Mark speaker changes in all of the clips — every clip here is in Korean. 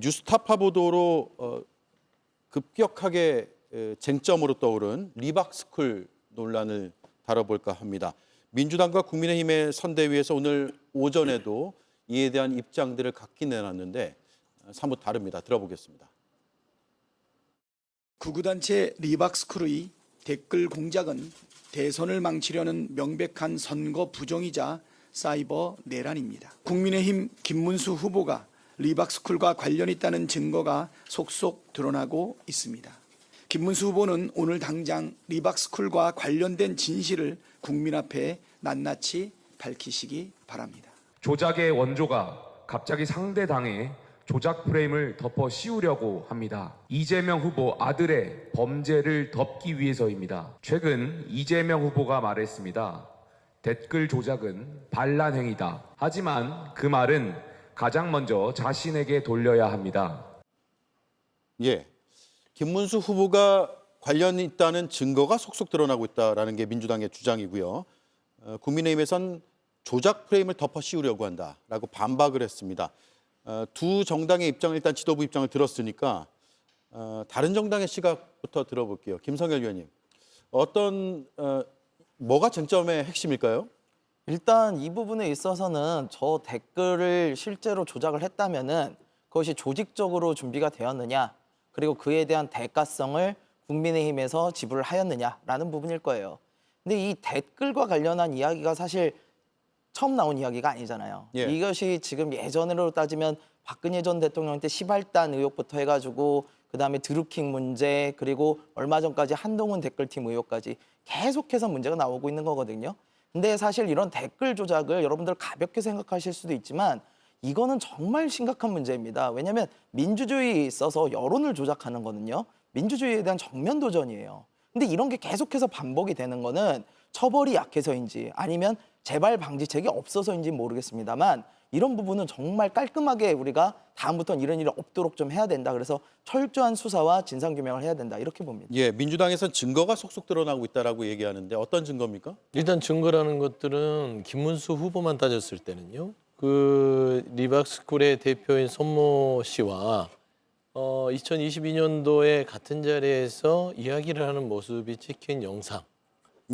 Speaker 1: 뉴스타파 보도로 급격하게 쟁점으로 떠오른 리박스쿨 논란을 다뤄볼까 합니다. 민주당과 국민의힘의 선대위에서 오늘 오전에도 이에 대한 입장들을 각기 내놨는데 사뭇 다릅니다. 들어보겠습니다.
Speaker 2: 극우단체 리박스쿨의 댓글 공작은 대선을 망치려는 명백한 선거 부정이자 사이버 내란입니다. 국민의힘 김문수 후보가 리박스쿨과 관련 있다는 증거가 속속 드러나고 있습니다. 김문수 후보는 오늘 당장 리박스쿨과 관련된 진실을 국민 앞에 낱낱이 밝히시기 바랍니다.
Speaker 3: 조작의 원조가 갑자기 상대 당에 조작 프레임을 덮어 씌우려고 합니다. 이재명 후보 아들의 범죄를 덮기 위해서입니다. 최근 이재명 후보가 말했습니다. 댓글 조작은 반란 행위다. 하지만 그 말은 가장 먼저 자신에게 돌려야 합니다.
Speaker 1: 예, 김문수 후보가 관련이 있다는 증거가 속속 드러나고 있다는 게 민주당의 주장이고요. 국민의힘에선 조작 프레임을 덮어 씌우려고 한다라고 반박을 했습니다. 두 정당의 입장을 일단 지도부 입장을 들었으니까 다른 정당의 시각부터 들어볼게요. 김성열 의원님, 뭐가 쟁점의 핵심일까요?
Speaker 4: 일단 이 부분에 있어서는 저 댓글을 실제로 조작을 했다면은 그것이 조직적으로 준비가 되었느냐, 그리고 그에 대한 대가성을 국민의힘에서 지불을 하였느냐라는 부분일 거예요. 근데 이 댓글과 관련한 이야기가 사실 처음 나온 이야기가 아니잖아요.
Speaker 1: 예.
Speaker 4: 이것이 지금 예전으로 따지면 박근혜 전 대통령 때 시발단 의혹부터 해가지고 그다음에 드루킹 문제, 그리고 얼마 전까지 한동훈 댓글팀 의혹까지 계속해서 문제가 나오고 있는 거거든요. 근데 사실 이런 댓글 조작을 여러분들 가볍게 생각하실 수도 있지만 이거는 정말 심각한 문제입니다. 왜냐하면 민주주의에 있어서 여론을 조작하는 거는요, 민주주의에 대한 정면 도전이에요. 근데 이런 게 계속해서 반복이 되는 거는 처벌이 약해서인지 아니면 재발 방지책이 없어서인지 모르겠습니다만 이런 부분은 정말 깔끔하게 우리가 다음부터는 이런 일이 없도록 좀 해야 된다. 그래서 철저한 수사와 진상규명을 해야 된다. 이렇게 봅니다.
Speaker 1: 예, 민주당에서는 증거가 속속 드러나고 있다라고 얘기하는데 어떤 증거입니까?
Speaker 5: 일단 증거라는 것들은 김문수 후보만 따졌을 때는요. 그 리박스쿨의 대표인 손모 씨와 2022년도에 같은 자리에서 이야기를 하는 모습이 찍힌 영상,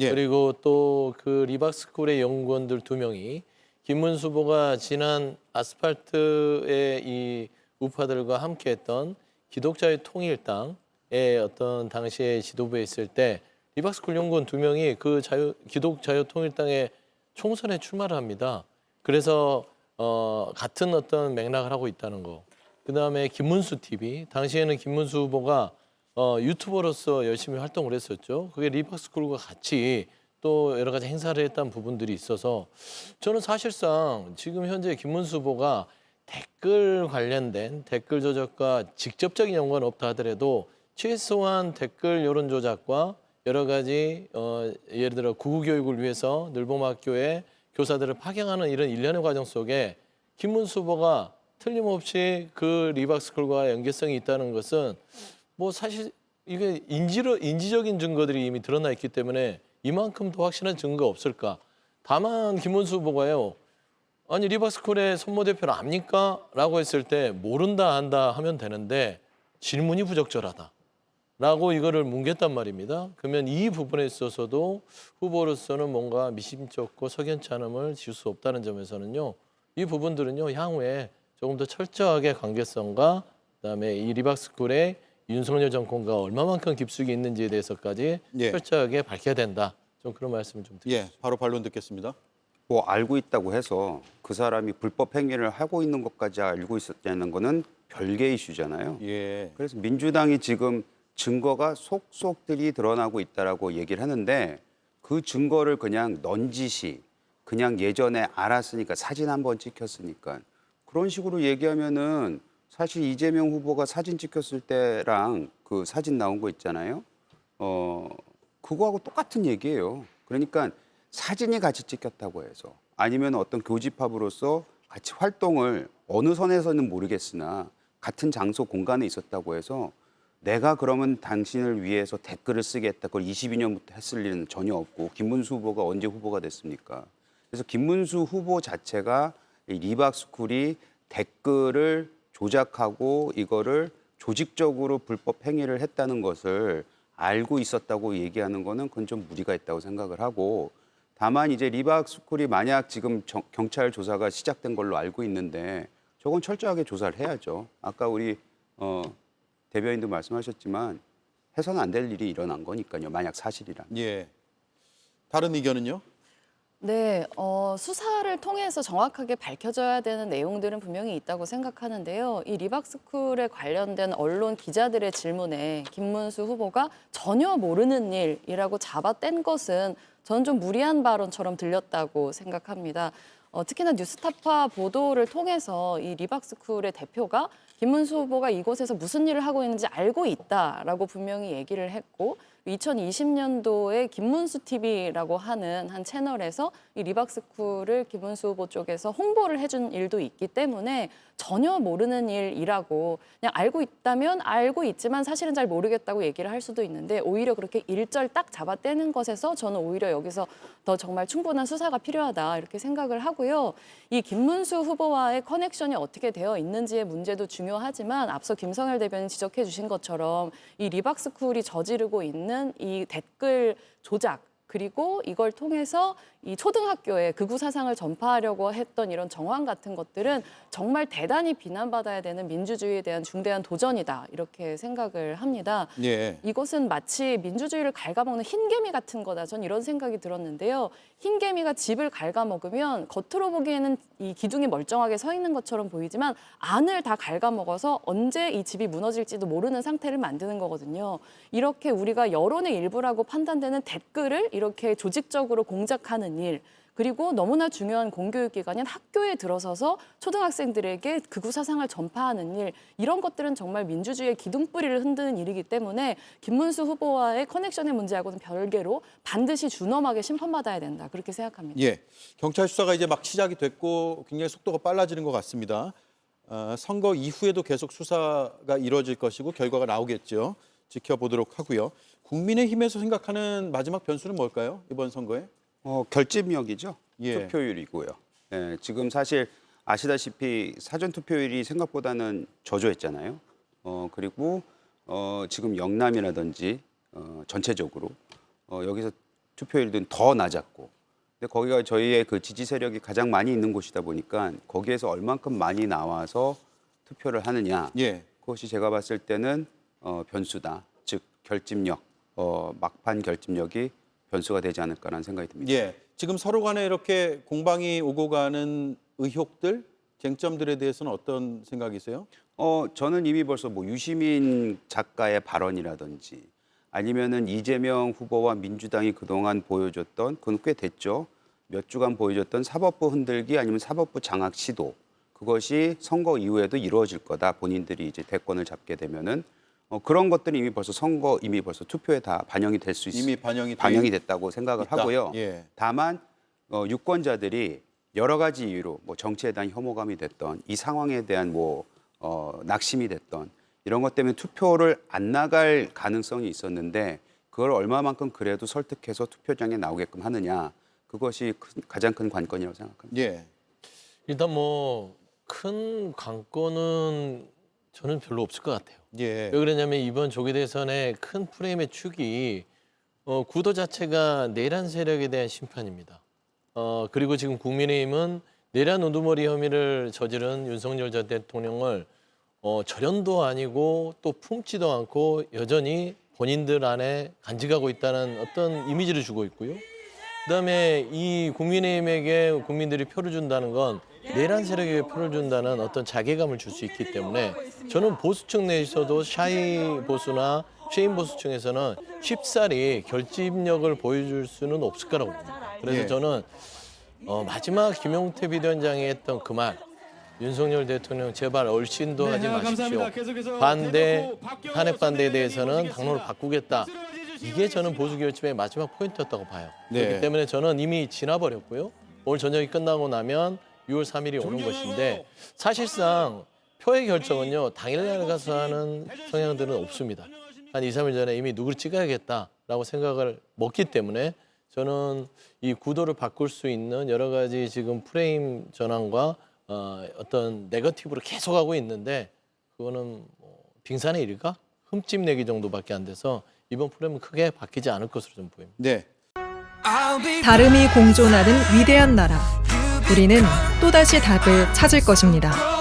Speaker 1: 예.
Speaker 5: 그리고 또 그 리박스쿨의 연구원들 2명이 김문수 후보가 지난 아스팔트의 이 우파들과 함께했던 기독자유 통일당의 어떤 당시에 지도부에 있을 때 리박스쿨 연구원 2명이 그 기독자유 통일당의 총선에 출마를 합니다. 그래서 같은 어떤 맥락을 하고 있다는 거. 그다음에 김문수 TV, 당시에는 김문수 후보가 유튜버로서 열심히 활동을 했었죠. 그게 리박스쿨과 같이 또 여러 가지 행사를 했던 부분들이 있어서 저는 사실상 지금 현재 김문수 후보가 댓글 관련된 댓글 조작과 직접적인 연관은 없다 하더라도 최소한 댓글 여론 조작과 여러 가지 예를 들어 구구 교육을 위해서 늘봄학교에 교사들을 파견하는 이런 일련의 과정 속에 김문수 후보가 틀림없이 그 리박스쿨과 연계성이 있다는 것은 뭐 사실 이게 인지적인 증거들이 이미 드러나 있기 때문에 이만큼 더 확실한 증거가 없을까. 다만 김문수 후보가요. 아니 리박스쿨의 손모 대표를 압니까? 라고 했을 때 모른다 안다 하면 되는데 질문이 부적절하다. 라고 이거를 뭉갰단 말입니다. 그러면 이 부분에 있어서도 후보로서는 뭔가 미심쩍고 석연치 않음을 지울 수 없다는 점에서는요. 이 부분들은요. 향후에 조금 더 철저하게 관계성과 그다음에 이 리박스쿨의 윤석열 정권과 얼마만큼 깊숙이 있는지에 대해서까지
Speaker 1: 예.
Speaker 5: 철저하게 밝혀야 된다. 좀 그런 말씀을 좀 드립니다.
Speaker 1: 예, 바로 반론 듣겠습니다.
Speaker 6: 뭐 알고 있다고 해서 그 사람이 불법 행위를 하고 있는 것까지 알고 있었다는 거는 별개 이슈잖아요.
Speaker 1: 예.
Speaker 6: 그래서 민주당이 지금 증거가 속속들이 드러나고 있다라고 얘기를 하는데 그 증거를 그냥 넌지시 그냥 예전에 알았으니까 사진 한번 찍혔으니까 그런 식으로 얘기하면은 사실 이재명 후보가 사진 찍혔을 때랑 그 사진 나온 거 있잖아요. 그거하고 똑같은 얘기예요. 그러니까 사진이 같이 찍혔다고 해서 아니면 어떤 교집합으로서 같이 활동을 어느 선에서는 모르겠으나 같은 장소 공간에 있었다고 해서 내가 그러면 당신을 위해서 댓글을 쓰겠다. 그걸 22년부터 했을 일은 전혀 없고 김문수 후보가 언제 후보가 됐습니까? 그래서 김문수 후보 자체가 이 리박스쿨이 댓글을 조작하고 이거를 조직적으로 불법 행위를 했다는 것을 알고 있었다고 얘기하는 거는 그건 좀 무리가 있다고 생각을 하고, 다만 이제 리박스쿨이 만약 지금 경찰 조사가 시작된 걸로 알고 있는데 저건 철저하게 조사를 해야죠. 아까 우리 대변인도 말씀하셨지만 해서는 안 될 일이 일어난 거니까요. 만약 사실이라면.
Speaker 1: 예. 다른 의견은요?
Speaker 7: 네, 수사를 통해서 정확하게 밝혀져야 되는 내용들은 분명히 있다고 생각하는데요. 이 리박스쿨에 관련된 언론 기자들의 질문에 김문수 후보가 전혀 모르는 일이라고 잡아뗀 것은 저는 좀 무리한 발언처럼 들렸다고 생각합니다. 특히나 뉴스타파 보도를 통해서 이 리박스쿨의 대표가 김문수 후보가 이곳에서 무슨 일을 하고 있는지 알고 있다라고 분명히 얘기를 했고, 2020년도에 김문수 TV라고 하는 한 채널에서 이 리박스쿨을 김문수 후보 쪽에서 홍보를 해준 일도 있기 때문에 전혀 모르는 일이라고, 그냥 알고 있다면 알고 있지만 사실은 잘 모르겠다고 얘기를 할 수도 있는데, 오히려 그렇게 일절 딱 잡아떼는 것에서 저는 오히려 여기서 더 정말 충분한 수사가 필요하다 이렇게 생각을 하고요. 이 김문수 후보와의 커넥션이 어떻게 되어 있는지의 문제도 중요하지만, 앞서 김성열 대변인 지적해 주신 것처럼 이 리박스쿨이 저지르고 있는 이 댓글 조작, 그리고 이걸 통해서 이 초등학교에 극우 사상을 전파하려고 했던 이런 정황 같은 것들은 정말 대단히 비난받아야 되는 민주주의에 대한 중대한 도전이다 이렇게 생각을 합니다.
Speaker 1: 예.
Speaker 7: 이것은 마치 민주주의를 갉아먹는 흰개미 같은 거다. 전 이런 생각이 들었는데요. 흰개미가 집을 갉아먹으면 겉으로 보기에는 이 기둥이 멀쩡하게 서 있는 것처럼 보이지만 안을 다 갉아먹어서 언제 이 집이 무너질지도 모르는 상태를 만드는 거거든요. 이렇게 우리가 여론의 일부라고 판단되는 댓글을 이렇게 조직적으로 공작하는 일, 그리고 너무나 중요한 공교육 기관인 학교에 들어서서 초등학생들에게 극우 사상을 전파하는 일, 이런 것들은 정말 민주주의의 기둥뿌리를 흔드는 일이기 때문에 김문수 후보와의 커넥션의 문제하고는 별개로 반드시 준엄하게 심판받아야 된다, 그렇게 생각합니다.
Speaker 1: 예. 경찰 수사가 이제 막 시작이 됐고 굉장히 속도가 빨라지는 것 같습니다. 선거 이후에도 계속 수사가 이루어질 것이고 결과가 나오겠죠. 지켜보도록 하고요. 국민의힘에서 생각하는 마지막 변수는 뭘까요? 이번 선거에?
Speaker 6: 결집력이죠.
Speaker 1: 예.
Speaker 6: 투표율이고요. 예, 지금 사실 아시다시피 사전 투표율이 생각보다는 저조했잖아요. 그리고 지금 영남이라든지 전체적으로 여기서 투표율은 더 낮았고, 근데 거기가 저희의 그 지지 세력이 가장 많이 있는 곳이다 보니까 거기에서 얼만큼 많이 나와서 투표를 하느냐,
Speaker 1: 예.
Speaker 6: 그것이 제가 봤을 때는 변수다. 즉 결집력, 막판 결집력이 변수가 되지 않을까라는 생각이 듭니다.
Speaker 1: 예. 지금 서로 간에 이렇게 공방이 오고 가는 의혹들, 쟁점들에 대해서는 어떤 생각이세요?
Speaker 6: 저는 이미 벌써 뭐 유시민 작가의 발언이라든지 아니면은 이재명 후보와 민주당이 그동안 보여줬던, 그건 꽤 됐죠. 몇 주간 보여줬던 사법부 흔들기 아니면 사법부 장악 시도, 그것이 선거 이후에도 이루어질 거다. 본인들이 이제 대권을 잡게 되면은 그런 것들이 이미 벌써 투표에 다 반영이 될 수 있습니다.
Speaker 1: 이미
Speaker 6: 반영이 됐다고 생각을
Speaker 1: 있다.
Speaker 6: 하고요.
Speaker 1: 예.
Speaker 6: 다만 유권자들이 여러 가지 이유로 뭐 정치에 대한 혐오감이 됐던, 이 상황에 대한 낙심이 됐던, 이런 것 때문에 투표를 안 나갈 가능성이 있었는데 그걸 얼마만큼 그래도 설득해서 투표장에 나오게끔 하느냐, 그것이 가장 큰 관건이라고 생각합니다.
Speaker 1: 예.
Speaker 5: 일단 뭐 큰 관건은 저는 별로 없을 것 같아요.
Speaker 1: 예.
Speaker 5: 왜 그러냐면 이번 조기 대선의 큰 프레임의 축이 구도 자체가 내란 세력에 대한 심판입니다. 그리고 지금 국민의힘은 내란 우두머리 혐의를 저지른 윤석열 전 대통령을 절연도 아니고 또 품지도 않고 여전히 본인들 안에 간직하고 있다는 어떤 이미지를 주고 있고요. 그다음에 이 국민의힘에게 국민들이 표를 준다는 건 내란 세력에게 표를 준다는 어떤 자괴감을 줄 수 있기 때문에 저는 보수층 내에서도 샤이 보수나 쉐인 보수층에서는 쉽사리 결집력을 보여줄 수는 없을 거라고 봅니다. 그래서
Speaker 1: 예.
Speaker 5: 저는 마지막 김용태 비대위원장이 했던 그 말, 윤석열 대통령 제발 얼씬도 하지 마십시오. 탄핵 반대에 대해서는 당론을 바꾸겠다. 이게 저는 보수 결집의 마지막 포인트였다고 봐요.
Speaker 1: 네.
Speaker 5: 그렇기 때문에 저는 이미 지나버렸고요. 오늘 저녁이 끝나고 나면 6월 3일이 오는 것인데, 사실상 표의 결정은요 당일날 가서 하는 성향들은 없습니다. 한 2, 3일 전에 이미 누구를 찍어야겠다라고 생각을 먹기 때문에 저는 이 구도를 바꿀 수 있는 여러 가지 지금 프레임 전환과 어떤 네거티브로 계속하고 있는데 그거는 뭐 빙산의 일가? 흠집 내기 정도밖에 안 돼서 이번 프로그램은 크게 바뀌지 않을 것으로 좀 보입니다.
Speaker 1: 네.
Speaker 8: 다름이 공존하는 위대한 나라. 우리는 또다시 답을 찾을 것입니다.